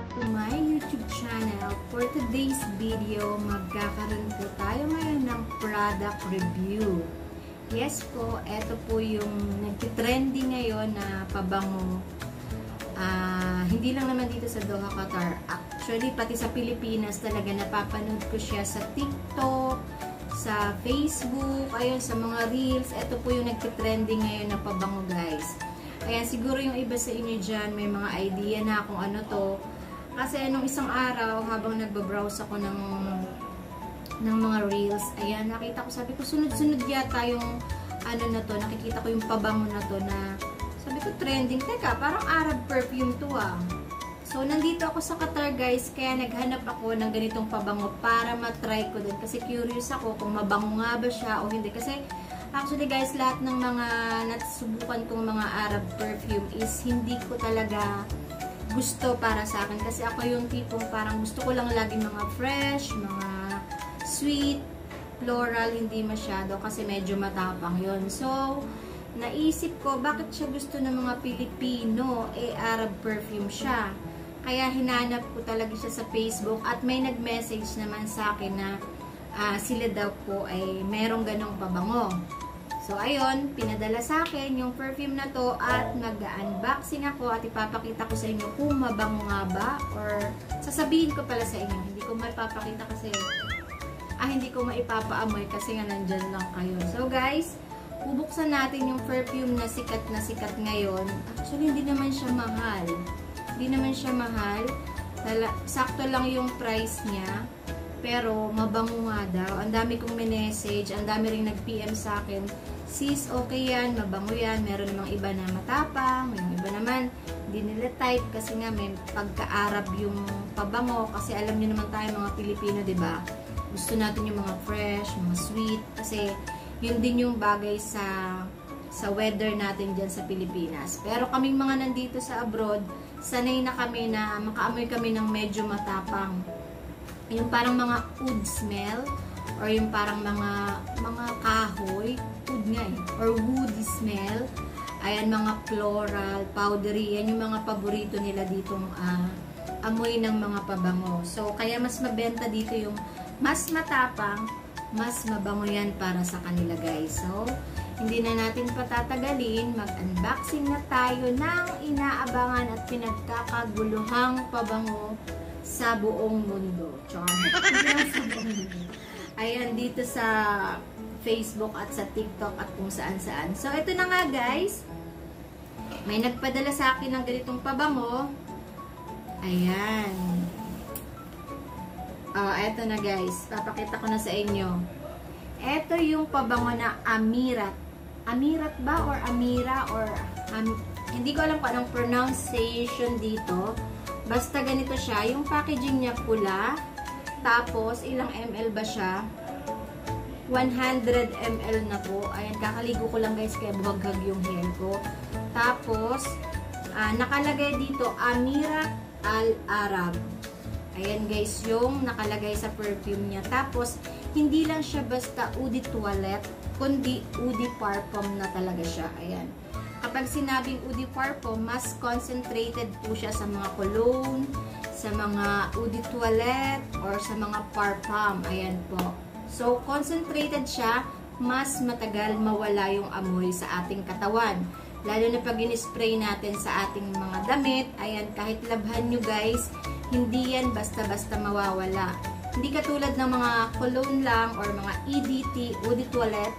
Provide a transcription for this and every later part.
back to my YouTube channel. For today's video, magkakaroon po tayo ngayon ng product review. Yes po, ito po yung nagtitrending ngayon na pabango. Hindi lang naman dito sa Doha, Qatar. Actually, pati sa Pilipinas talaga napapanood ko siya sa TikTok, sa Facebook, ayun, sa mga Reels. Ito po yung nagtitrending ngayon na pabango, guys. Ayan, siguro yung iba sa inyo dyan, may mga idea na kung ano to. Kasi nung isang araw, habang nagbabrowse ako ng mga Reels, ayan, nakita ko, sabi ko, sunod-sunod yata yung ano na to, nakikita ko yung pabango na to na, sabi ko, trending. Teka, parang Arab perfume to ah. So, nandito ako sa Qatar, guys, kaya naghanap ako ng ganitong pabango para matry ko din. Kasi curious ako kung mabango nga ba siya o hindi. Kasi, actually guys, lahat ng mga nasubukan kong mga Arab perfume is hindi ko talaga gusto para sa akin. Kasi ako yung tipong parang gusto ko lang laging mga fresh, mga sweet, floral, hindi masyado kasi medyo matapang yon. So, naisip ko, bakit siya gusto ng mga Pilipino? Arab perfume siya. Kaya hinanap ko talaga siya sa Facebook at may nag-message naman sa akin na sila daw po ay merong ganong pabango. So, ayun, pinadala sa akin yung perfume na to at mag-unboxing ako at ipapakita ko sa inyo kung mabango nga ba or sasabihin ko pala sa inyo. Hindi ko maipapakita kasi, hindi ko maipapaamoy kasi nga nandyan lang kayo. So, guys, bubuksan natin yung perfume na sikat ngayon. Actually, hindi naman siya mahal. Hindi naman siya mahal. Sakto lang yung price niya. Pero, mabango nga daw. Ang dami kong message, ang dami ring nag-PM sa akin. Sis, okay yan, mabango yan. Meron namang iba na matapang, may iba naman hindi nila type kasi nga may pagka-Arab yung pabango. Kasi alam niyo naman tayo mga Pilipino, 'di ba? Gusto natin yung mga fresh, mga sweet. Kasi yun din yung bagay sa weather natin dyan sa Pilipinas. Pero kaming mga nandito sa abroad, sanay na kami na makaamoy kami ng medyo matapang. Yung parang mga oud smell or yung parang mga kahoy, oud nga eh, or woody smell. Ayan, mga floral, powdery, yan yung mga paborito nila ditong amoy ng mga pabango. So, kaya mas mabenta dito yung mas matapang, mas mabango yan para sa kanila, guys. So, hindi na natin patatagalin, mag-unboxing na tayo ng inaabangan at pinagkakaguluhang pabango sa buong mundo. Char. Ayan, dito sa Facebook at sa TikTok at kung saan-saan. So, ito na nga, guys. May nagpadala sa akin ng ganitong pabango. Ayan. Ito na, guys. Papakita ko na sa inyo. Ito yung pabango na Amirat. Amirat ba? Or Amira? Or hindi ko alam kung anong pronunciation dito. Basta ganito siya. Yung packaging niya pula. Tapos, ilang ml ba siya? 100 ml na po. Ayan, kakaligo ko lang, guys, kaya bumaghag yung hair ko. Tapos, nakalagay dito, Amirat Al-Arab. Ayan, guys, yung nakalagay sa perfume niya. Tapos, hindi lang siya basta Eau de Toilette, kundi Eau de Parfum na talaga siya. Ayan. Kapag sinabing Eau de Parfum, mas concentrated po siya sa mga cologne, sa mga Eau de Toilette, or sa mga parfum. Ayan po. So, concentrated siya, mas matagal mawala yung amoy sa ating katawan. Lalo na pag in-spray natin sa ating mga damit, ayan, kahit labhan nyo, guys, hindi yan basta-basta mawawala. Hindi katulad ng mga cologne lang or mga EDT, Eau de Toilette.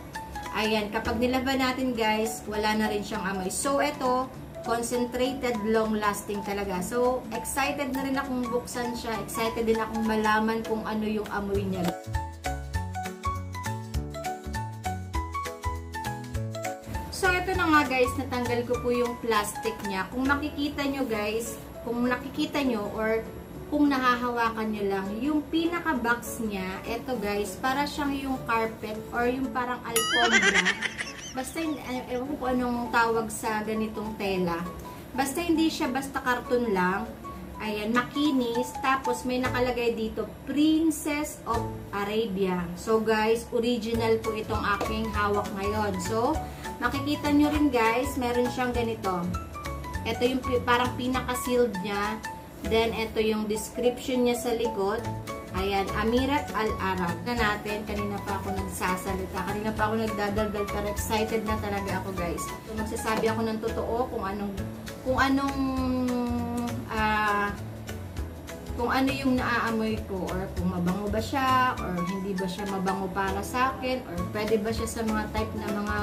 Ayan, kapag nilaban natin, guys, wala na rin siyang amoy. So, ito, concentrated, long-lasting talaga. So, excited na rin akong buksan siya. Excited din akong malaman kung ano yung amoy niya. So, ito na nga, guys, natanggal ko po yung plastic niya. Kung makikita nyo, guys, kung nakikita nyo or kung nahahawakan nyo lang, yung pinaka-box niya, eto, guys, para siyang yung carpet or yung parang alfombra. Basta, ewan ko kung anong tawag sa ganitong tela. Basta hindi siya basta karton lang. Ayan, makinis. Tapos, may nakalagay dito, Princess of Arabia. So, guys, original po itong aking hawak ngayon. So, makikita nyo rin, guys, meron siyang ganito. Ito yung parang pinaka-sealed niya Then, ito yung description niya sa likod. Ayan, Amirat Al-Arab na natin. Kanina pa ako nagsasalita. Kanina pa ako nagdadaldal, pero excited na talaga ako, guys. So, magsasabi ako ng totoo kung ano yung naaamoy ko, or kung mabango ba siya, or hindi ba siya mabango para sa akin, or pwede ba siya sa mga type na mga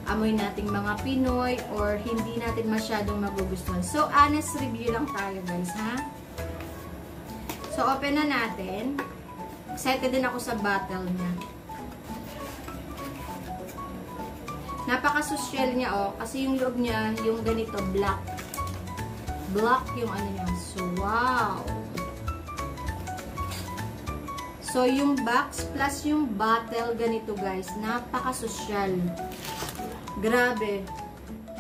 amoy nating mga Pinoy, or hindi natin masyadong magugustuhan. So, honest review lang tayo, guys, ha? So, open na natin. Excited din ako sa bottle niya. Napaka-social niya, oh. Kasi yung loob niya, yung ganito, black. Black yung ano niya. So, wow! So, yung box plus yung bottle, ganito guys, napaka-social. Grabe.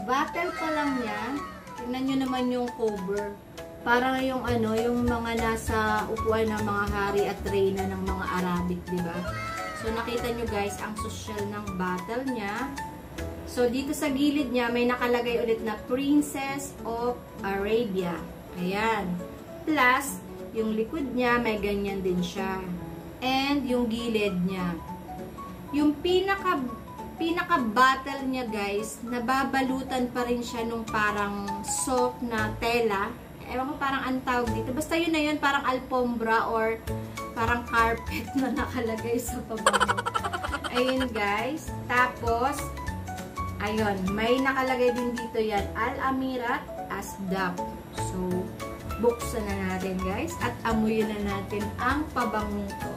Bottle pa lang niya. Tingnan nyo naman yung cover. Parang yung ano, yung mga nasa upuan ng mga hari at reyna ng mga Arabic, diba? So, nakita nyo guys, ang social ng bottle niya. So, dito sa gilid niya, may nakalagay ulit na Princess of Arabia. Ayan. Plus, yung likod niya, may ganyan din siya. And yung gilid niya. Yung pinaka-bottle niya guys, nababalutan pa rin siya nung parang soft na tela. Ewan ko parang ang tawag dito. Basta yun na yun, parang alfombra or parang carpet na nakalagay sa pabango. Ayun guys. Tapos, ayun, may nakalagay din dito yan, Al-Amirat Asdaq. So, buksan na natin guys at amuyin na natin ang pabango ko.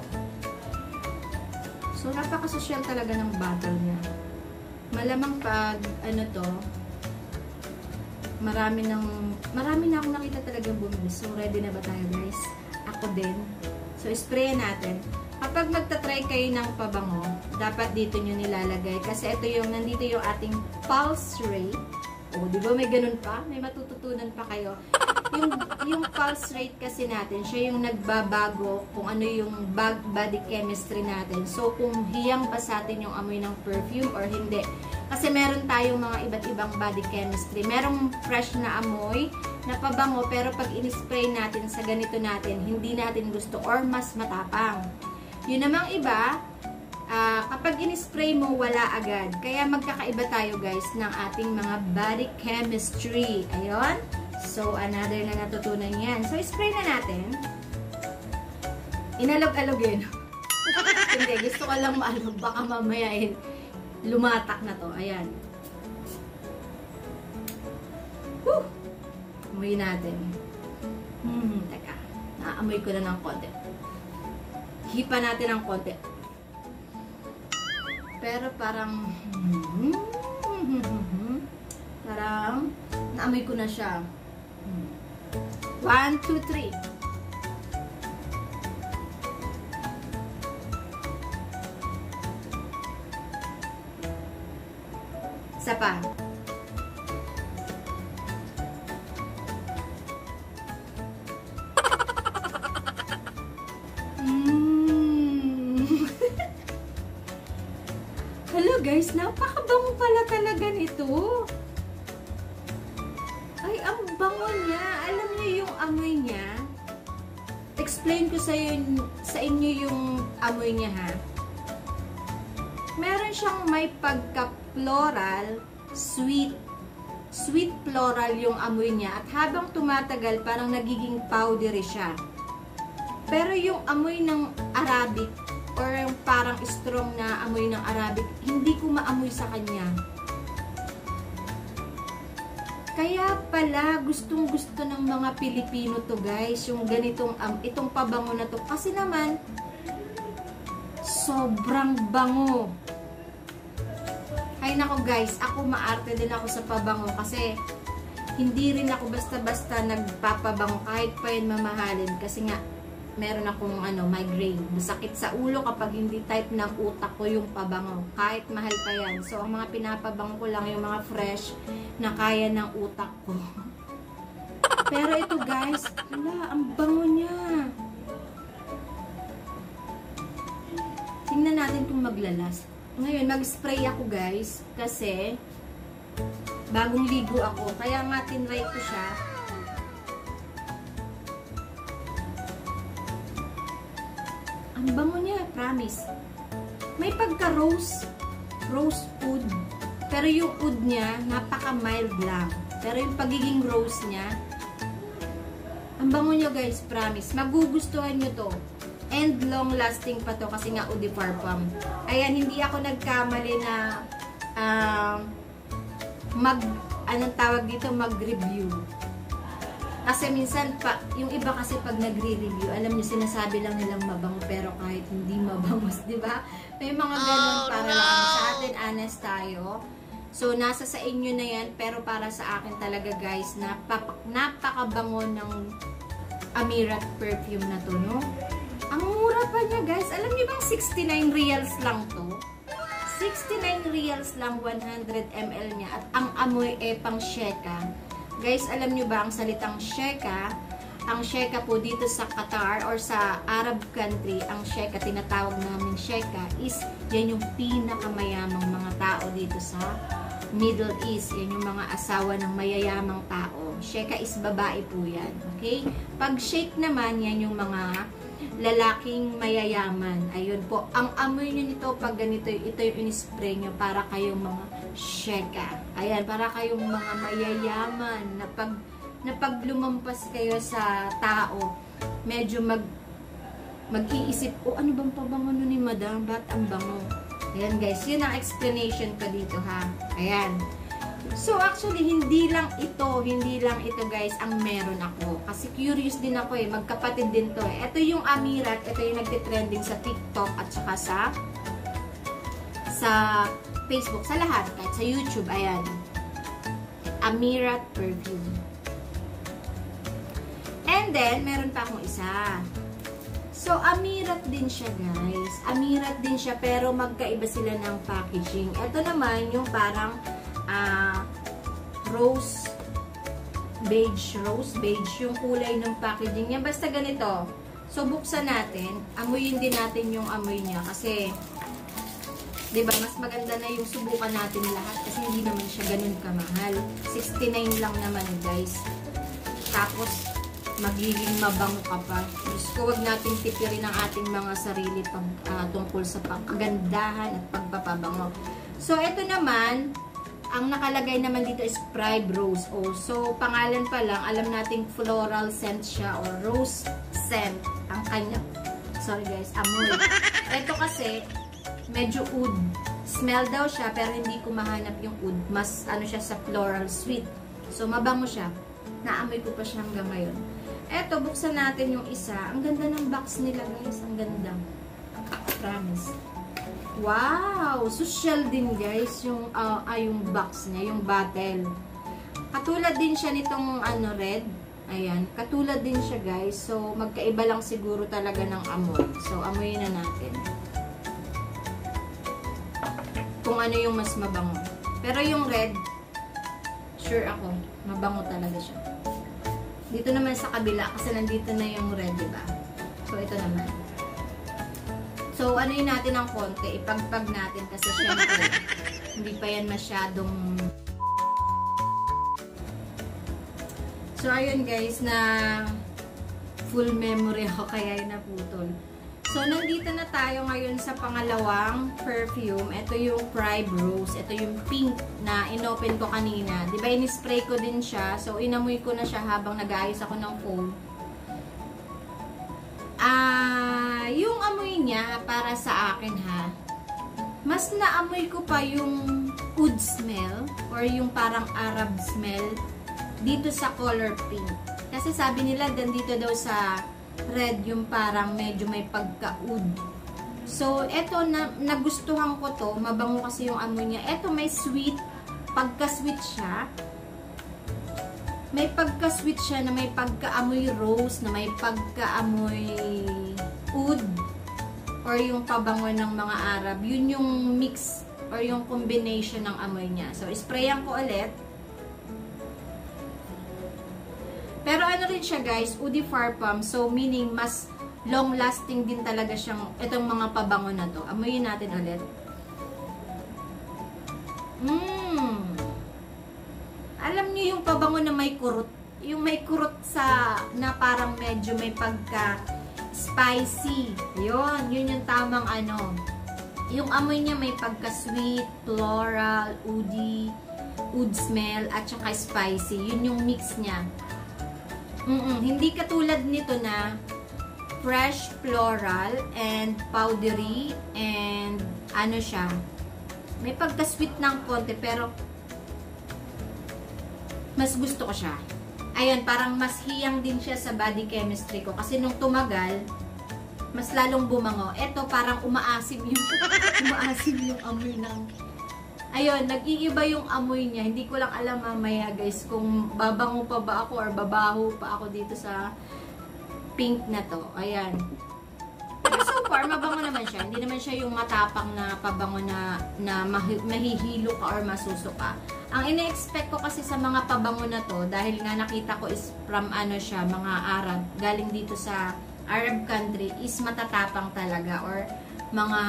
So, napaka-social talaga ng bottle niya. Malamang pag, ano to, marami na akong nakita talagang bumili. So, ready na ba tayo guys? Ako din. So, sprayin natin. Kapag magta-try kayo ng pabango, dapat dito nyo nilalagay. Kasi ito yung, nandito yung ating pulse rate. O, di ba may ganun pa? May matututunan pa kayo. Yung pulse rate kasi natin, siya yung nagbabago kung ano yung body chemistry natin. So, kung hiyang ba sa atin yung amoy ng perfume or hindi. Kasi meron tayong mga iba't ibang body chemistry. Merong fresh na amoy na pabango, pero pag in-spray natin sa ganito natin, hindi natin gusto or mas matapang. Yun namang iba, kapag in-spray mo, wala agad. Kaya magkakaiba tayo guys ng ating mga body chemistry. Ayun. So, another na natutunan yan. So, spray na natin. Inalog-alogin. Hindi, gusto ko lang maalog. Baka mamaya lumatak na to. Ayan. Woo! Amoy natin. Teka. Naamoy ko na ng konti. Hipa natin ng konti. Pero parang parang naamoy ko na siya. 1, 2, 3. Isa pa. Hello guys, napakabango pala talaga nito. Ay, ang bango niya. Alam niyo yung amoy niya? Explain ko sa inyo yung amoy niya ha. Meron siyang may pagka-floral, sweet. Sweet floral yung amoy niya. At habang tumatagal, parang nagiging powdery siya. Pero yung amoy ng Arabic, or yung parang strong na amoy ng Arabic, hindi ko maamoy sa kanya. Kaya pala, gustong-gusto ng mga Pilipino to guys, yung ganitong, itong pabango na to. Kasi naman, sobrang bango. Ay nako guys, ako maarte din ako sa pabango kasi hindi rin ako basta-basta nagpapabango kahit pa yun mamahalin. Kasi nga, meron akong migraine. Masakit sa ulo kapag hindi type ng utak ko yung pabango. Kahit mahal pa yan. So, ang mga pinapabango ko lang yung mga fresh na kaya ng utak ko. Pero ito guys, hala, ang bango niya. Tingnan natin kung maglalas. Ngayon, mag-spray ako guys. Kasi, bagong ligo ako. Kaya nga, tinry ko siya. Ang bango niya, promise. May pagka-rose oud. Pero yung oud niya, napaka-mild lang. Pero yung pagiging rose niya, ang bango niya guys, promise. Magugustuhan nyo to. And long lasting pa to kasi nga Eau de Parfum. Ayan, hindi ako nagkamali na anong tawag dito, mag-review. Kasi minsan, yung iba kasi pag nagre-review, alam nyo, sinasabi lang nilang mabango, pero kahit hindi mabangos, di ba? May mga ganun para lang sa atin, honest tayo. So, nasa sa inyo na yan, pero para sa akin talaga guys, napakabango ng Amirat perfume na to, no? Ang mura pa niya guys. Alam niyo bang 69 reals lang to? 69 reals lang 100 ml niya. At ang amoy pang Sheka. Guys, alam niyo ba ang salitang Sheka? Ang Sheka po dito sa Qatar or sa Arab country, ang Sheka, tinatawag namin Sheka, is yan yung pinakamayamang mga tao dito sa Middle East. Yan yung mga asawa ng mayayamang tao. Sheka is babae po yan. Okay? Pag shake naman, yan yung mga lalaking mayayaman. Ayun po. Ang amoy nyo nito pag ganito, ito yung in-spray nyo para kayong mga Sheka. Ayan, para kayong mga mayayaman na pag lumampas kayo sa tao, medyo mag-iisip, ano bang pabango nun ni madam? Ba't ang bango? Ayan guys, yun ang explanation ko dito ha. Ayan. So actually, hindi lang ito guys ang meron ako. Kasi curious din ako magkapatid din to Ito yung Amirat, ito yung nagtitrending sa TikTok at saka sa Facebook, sa lahat, kahit sa YouTube, ayan. Amirat perfume. And then, meron pa akong isa. So, Amirat din siya, guys. Amirat din siya, pero magkaiba sila ng packaging. Ito naman, yung parang rose beige yung kulay ng packaging niya. Basta ganito. So, buksan natin. Amuyin din natin yung amoy niya. Kasi, diba, mas maganda na yung subukan natin lahat. Kasi hindi naman siya ganun kamahal. 69 lang naman, guys. Tapos, magiging mabango ka pa. Diyos ko, wag natin tipirin ang ating mga sarili tungkol sa paggandahan at pagpapabango. So, ito naman, ang nakalagay naman dito is Pride Rose. So, pangalan pa lang, alam nating floral scent siya or rose scent. Ang kanya, sorry guys, amoy. Ito kasi, medyo oud. Smell daw siya, pero hindi ko mahanap yung oud. Mas, siya sa floral sweet. So, mabango siya. Naamoy ko pa siya hanggang ngayon. Eto, buksan natin yung isa. Ang ganda ng box nila, guys. Ang ganda. Promise. Wow! Social din, guys. Yung box niya, yung bottle. Katulad din siya nitong, red. Ayan. Katulad din siya, guys. So, magkaiba lang siguro talaga ng amoy. So, amoyin na natin. Kung ano yung mas mabango. Pero yung red, sure ako, mabango talaga siya. Dito naman sa kabila, kasi nandito na yung red, diba? So, ito naman. So, anuin natin ng konti. Ipagpag natin kasi syempre, hindi pa yan masyadong... So, ayun guys, na full memory ako, kaya yun naputol. So, nandito na tayo ngayon sa pangalawang perfume. Ito yung Pride Rose. Ito yung pink na inopen ko kanina. Diba, in-spray ko din siya. So, inamoy ko na siya habang nag-aayos ako ng phone. Yung amoy niya, para sa akin ha, mas naamoy ko pa yung oud smell or yung parang Arab smell dito sa color pink. Kasi sabi nila, dito daw sa red yung parang medyo may pagka-oud. So, eto, nagustuhan ko to. Mabango kasi yung amoy niya. Eto, may sweet. Pagka-sweet siya. May pagka-sweet siya na may pagka-amoy rose, na may pagka-amoy oud, or yung pabango ng mga Arab. Yun yung mix or yung combination ng amoy niya. So, sprayan ko ulit. Pero ano rin siya guys, Eau de Parfum. So, meaning mas long-lasting din talaga siyang, itong mga pabango na to. Amoyin natin ulit. Alam niyo yung pabango na may kurot. Yung may kurot sa, na parang medyo may pagka spicy. Yun yung tamang ano. Yung amoy niya may pagka-sweet, floral, woody, oud smell, at saka spicy. Yun yung mix niya. Hindi katulad nito na fresh floral and powdery and ano siya. May pagka-sweet ng konti pero mas gusto ko siya. Ayun, parang mas hiyang din siya sa body chemistry ko. Kasi nung tumagal, mas lalong bumango. Ito, parang umaasim yung amoy ng... Ayun, nag-iiba yung amoy niya. Hindi ko lang alam mamaya, guys, kung babango pa ba ako or babaho pa ako dito sa pink na to. Ayan. Pero so far, mabango naman siya. Hindi naman siya yung matapang na pabango na mahihilo ka or masusuka. Ang ine-expect ko kasi sa mga pabango na to, dahil nga nakita ko is from ano siya, mga Arab, galing dito sa Arab country, is matatapang talaga or mga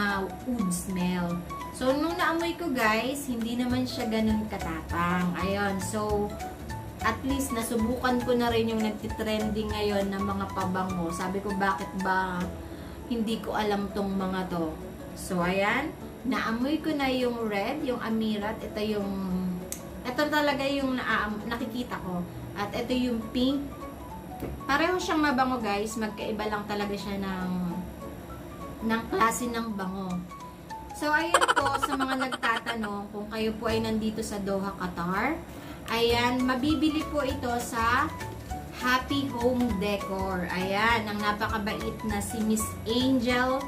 oud smell. So, nung naamoy ko guys, hindi naman siya ganun katapang. Ayun, so, at least nasubukan ko na rin yung nagtitrending ngayon ng mga pabango. Sabi ko, bakit ba hindi ko alam tong mga to? So, ayan, naamoy ko na yung red, yung Amirat, ito talaga yung nakikita ko. At ito yung pink. Pareho siyang mabango guys. Magkaiba lang talaga siya ng klase ng bango. So, ayan po sa mga nagtatanong kung kayo po ay nandito sa Doha, Qatar. Ayan, mabibili po ito sa Happy Home Decor. Ayan, ang napakabait na si Miss Angel.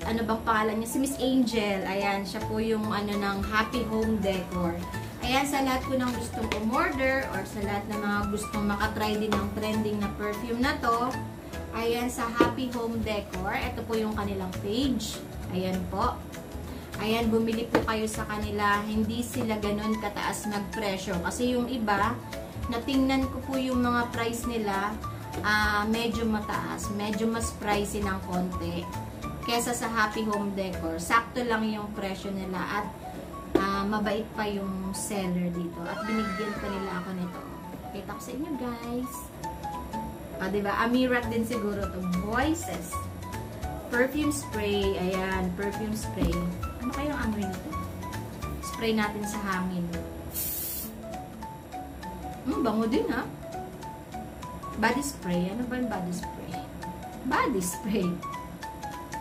Ano bang pangalan niya? Si Miss Angel. Ayan, siya po yung ano ng Happy Home Decor. Ayan, sa lahat po ng gustong umorder or sa lahat ng mga gustong makatry din ng trending na perfume na to, ayan, sa Happy Home Decor, ito po yung kanilang page. Ayan po. Ayan, bumili po kayo sa kanila. Hindi sila ganun kataas magpresyo. Kasi yung iba, natingnan ko po yung mga price nila, medyo mataas. Medyo mas pricey ng konti. Kesa sa Happy Home Decor. Sakto lang yung presyo nila at mabait pa yung seller dito. At binigyan pa nila ako nito. Kita ko sa inyo, guys. Diba? Amirat din siguro to. Voices. Perfume spray. Ayan. Perfume spray. Ano kayong amoy nito? Spray natin sa hangin. Bango din, ha? Body spray. Ano ba yung body spray? Body spray.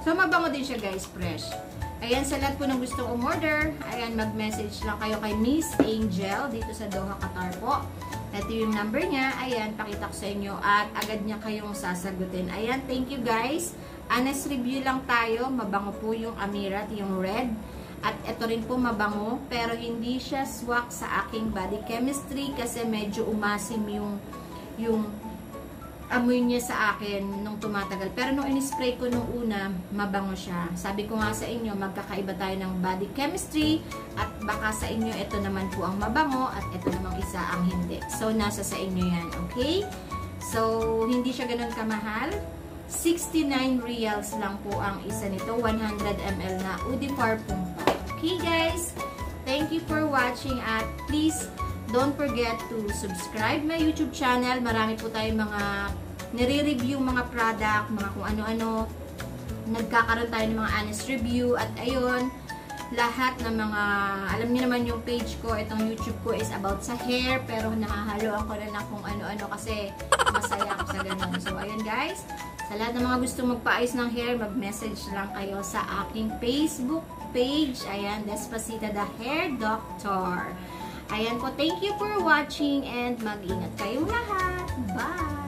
So, mabango din siya, guys. Fresh. Ayan, sa lahat po ng gustong umorder, ayan, mag-message lang kayo kay Miss Angel dito sa Doha, Qatar po. Ito yung number niya. Ayan, pakita ko sa inyo at agad niya kayong sasagutin. Ayan, thank you guys. Honest review lang tayo. Mabango po yung Amirat, yung red. At ito rin po mabango, pero hindi siya swak sa aking body chemistry kasi medyo umasim yung amoy niya sa akin nung tumatagal. Pero nung in-spray ko nung una, mabango siya. Sabi ko nga sa inyo, magkakaiba tayo ng body chemistry at baka sa inyo ito naman po ang mabango at ito namang isa ang hindi. So, nasa sa inyo yan, okay? So, hindi siya ganun kamahal. 69 reals lang po ang isa nito. 100 ml na Udi Parfum pa. Okay, guys? Thank you for watching at please don't forget to subscribe my YouTube channel. Marami po tayong mga nire-review mga product, mga kung ano-ano. Nagkakaroon tayo ng mga honest review. At ayun, lahat ng mga, alam niyo naman yung page ko, itong YouTube ko is about sa hair. Pero nahahaloan ko na kung ano-ano kasi masaya ako sa ganun. So, ayun guys. Sa lahat ng mga gusto magpaayos ng hair, mag-message lang kayo sa aking Facebook page. Ayan, Despacita the Hair Doctor. Ayan po, thank you for watching and mag-ingat kayong lahat. Bye!